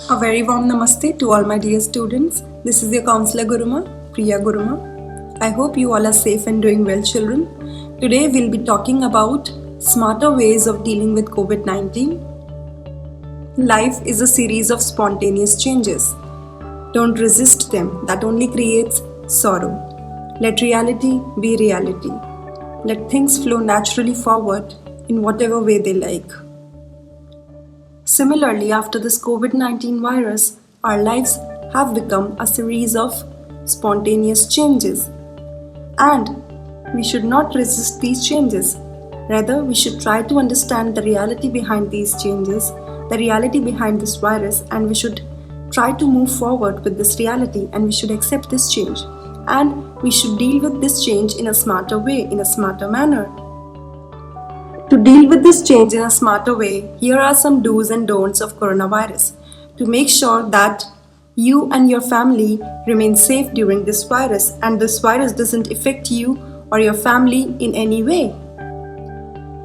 A very warm namaste to all my dear students. This is your counselor Guruma, Priya Guruma. I hope you all are safe and doing well, children. Today we'll be talking about smarter ways of dealing with COVID 19. Life is a series of spontaneous changes. Don't resist them, that only creates sorrow. Let reality be reality. Let things flow naturally forward in whatever way they like. Similarly, after this COVID 19 virus, our lives have become a series of spontaneous changes. And we should not resist these changes. Rather, we should try to understand the reality behind these changes, the reality behind this virus, and we should try to move forward with this reality and we should accept this change. And we should deal with this change in a smarter way, in a smarter manner. To deal with this change in a smarter way, here are some do's and don'ts of coronavirus to make sure that you and your family remain safe during this virus and this virus doesn't affect you or your family in any way.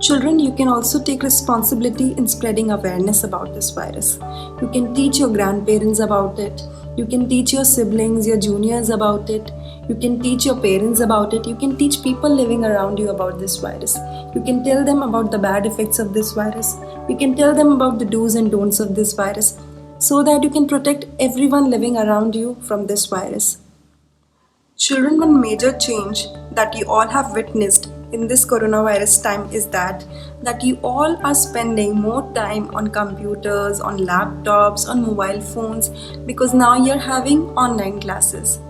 Children, you can also take responsibility in spreading awareness about this virus. You can teach your grandparents about it. You can teach your siblings, your juniors about it. You can teach your parents about it. You can teach people living around you about this virus. You can tell them about the bad effects of this virus. You can tell them about the do's and don'ts of this virus so that you can protect everyone living around you from this virus. Children, one major change that you all have witnessed in this coronavirus time is that you all are spending more time on computers, on laptops, on mobile phones because now you're having online classes.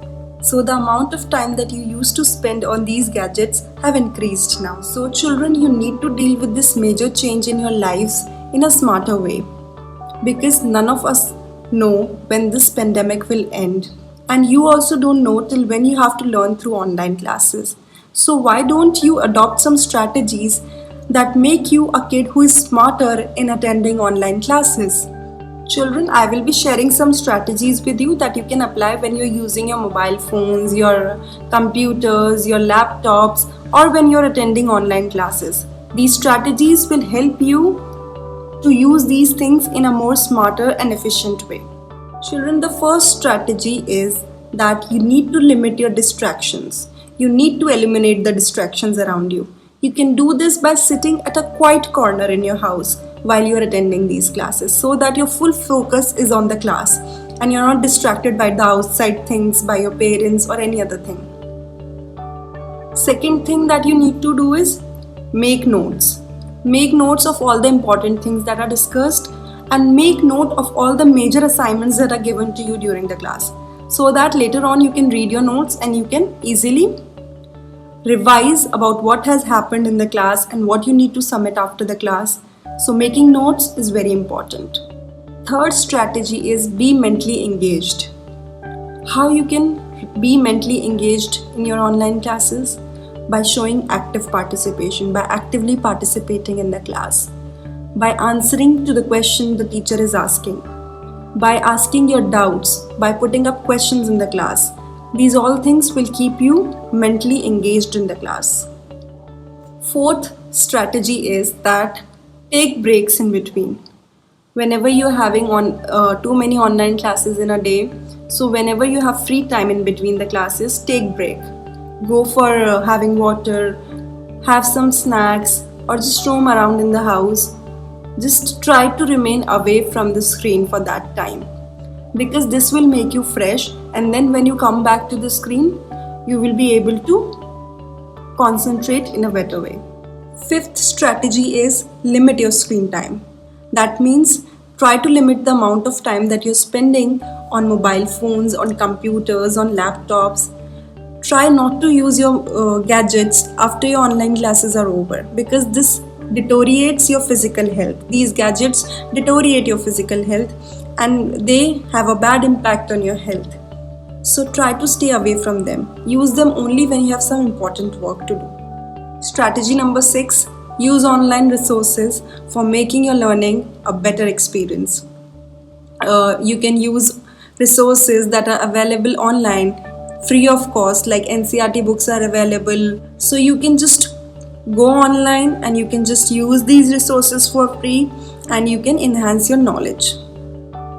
So the amount of time that you used to spend on these gadgets have increased now. So children, you need to deal with this major change in your lives in a smarter way because none of us know when this pandemic will end. And you also don't know till when you have to learn through online classes. So why don't you adopt some strategies that make you a kid who is smarter in attending online classes? Children, I will be sharing some strategies with you that you can apply when you're using your mobile phones, your computers, your laptops, or when you're attending online classes. These strategies will help you to use these things in a more smarter and efficient way. Children, the first strategy is that you need to limit your distractions. You need to eliminate the distractions around you. You can do this by sitting at a quiet corner in your house while you're attending these classes so that your full focus is on the class and you're not distracted by the outside things, by your parents or any other thing. Second thing that you need to do is make notes. Make notes of all the important things that are discussed and make note of all the major assignments that are given to you during the class so that later on you can read your notes and you can easily revise about what has happened in the class and what you need to submit after the class. So making notes is very important. Third strategy is be mentally engaged. How you can be mentally engaged in your online classes? By showing active participation, by actively participating in the class, by answering to the question the teacher is asking, by asking your doubts, by putting up questions in the class. These all things will keep you mentally engaged in the class. Fourth strategy is that take breaks in between. Whenever you're having too many online classes in a day, so whenever you have free time in between the classes, take break. Go for having water, have some snacks, or just roam around in the house. Just try to remain away from the screen for that time because this will make you fresh, and then when you come back to the screen, you will be able to concentrate in a better way. Fifth strategy is limit your screen time. That means try to limit the amount of time that you're spending on mobile phones, on computers, on laptops. Try not to use your gadgets after your online classes are over because this deteriorates your physical health. These gadgets deteriorate your physical health and they have a bad impact on your health. So try to stay away from them. Use them only when you have some important work to do. Strategy number 6, use online resources for making your learning a better experience. You can use resources that are available online free of cost, like NCERT books are available. So you can just go online and you can just use these resources for free and you can enhance your knowledge.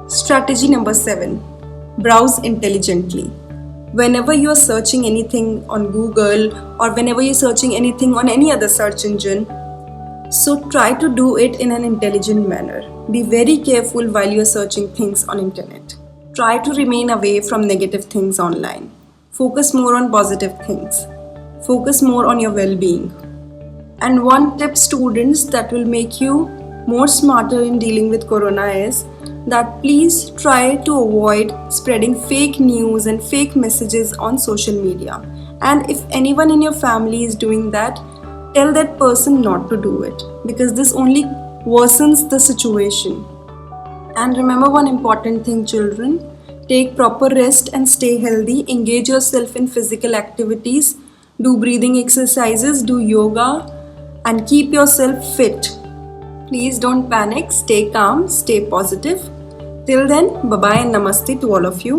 Strategy number 7. Browse intelligently. Whenever you are searching anything on Google or whenever you're searching anything on any other search engine, so try to do it in an intelligent manner. Be very careful while you are searching things on internet. Try to remain away from negative things online. Focus more on positive things. Focus more on your well-being. And one tip, students, that will make you more smarter in dealing with corona is that please try to avoid spreading fake news and fake messages on social media. And if anyone in your family is doing that, tell that person not to do it, because this only worsens the situation. And remember one important thing, children: take proper rest and stay healthy. Engage yourself in physical activities, do breathing exercises, do yoga, and keep yourself fit. Please don't panic, stay calm, stay positive. Till then, bye bye and namaste to all of you.